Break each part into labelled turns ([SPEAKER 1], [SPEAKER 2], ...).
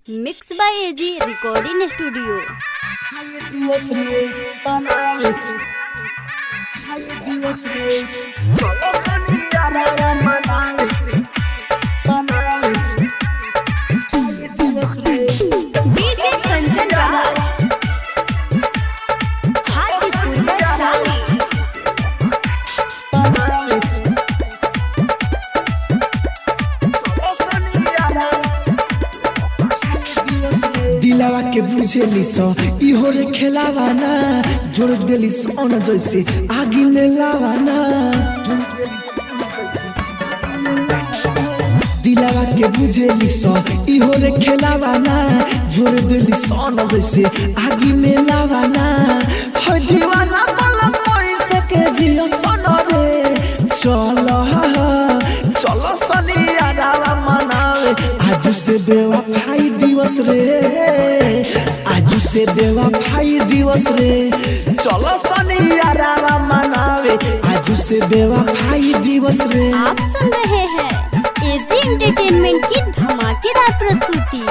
[SPEAKER 1] Mix by AG recording studio. DJ Kanchan Raj Hajipur Vaishali.
[SPEAKER 2] दिलावा के बुझेली सो इहो रे खेलावाना जोड़ देली सोन जैसे आगी में लावाना। दिलावा के बुझेली सो इहो रे खेलावाना जोड़ देली सोन जैसे आगी में लावाना। हो दीवाना वाला पैसे के जियो सोनो रे चलो चलो सनिया रावा मनावे आज से बेवफाई दिवस रे, आज से बेवफाई दिवस रे। चलो सनिया रावा मनावे आज से बेवफाई दिवस रे।
[SPEAKER 1] आप सुन रहे हैं एजी एंटरटेनमेंट की धमाकेदार प्रस्तुति।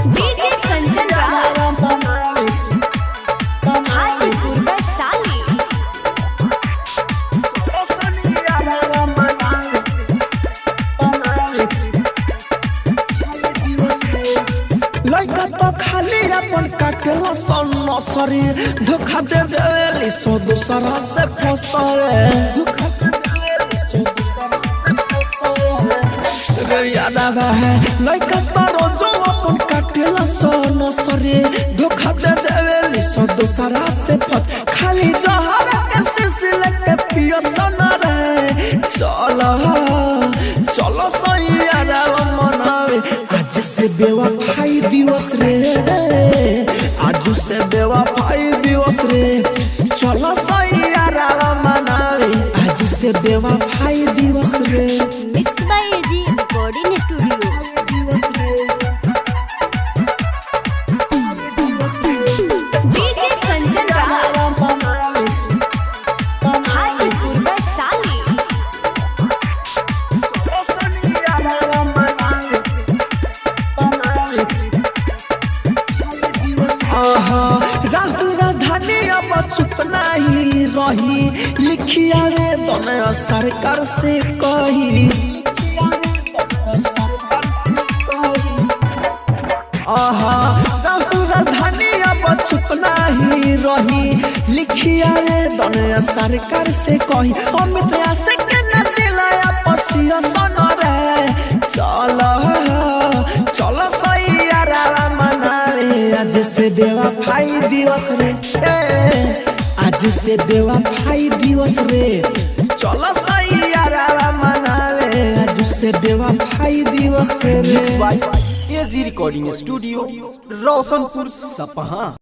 [SPEAKER 1] डीजे कंचन राज हाजीपुर वैशाली।
[SPEAKER 2] लड़का तो खाली अपन काटला सोनो सरे धोखा दे देली सो दूसरा से फसरे। धोखा दे देली सो दूसरा से फसरे रे याद आवा है। लड़का तो रोजो अपन काटला सोनो सरे धोखा दे देली सो दूसरा से फस। खाली जहर के सिलसिले के पियो सोना रे चलो चलो सैया रावा मनावे आज से बेवफाई दिवस रे, आज से बेवफाई दिवस रे। चलो सैया रावा मनावे आज से बेवफाई दिवस रे।
[SPEAKER 1] Mix by AG recording studio. DJ Kanchan Raj Hajipur Vaishali.
[SPEAKER 2] राहु राजधानी अब चुप नहीं रही लिखिया रे दोनों सरकार से कही। राहु राजधानी अब चुप नहीं रही लिखिया रे दोनों सरकार से कही। अमित आशिक न दिलाया पसिया सोनो रे चलो चलो सैया रावा मनावे आज से बेवफाई दिवस रे, आज से बेवफाई दिवस रे। चलो सैया रावा मनावे आज से बेवफाई दिवस रे।
[SPEAKER 3] एजी रिकॉर्डिंग स्टूडियो रोशनपुर सपहा।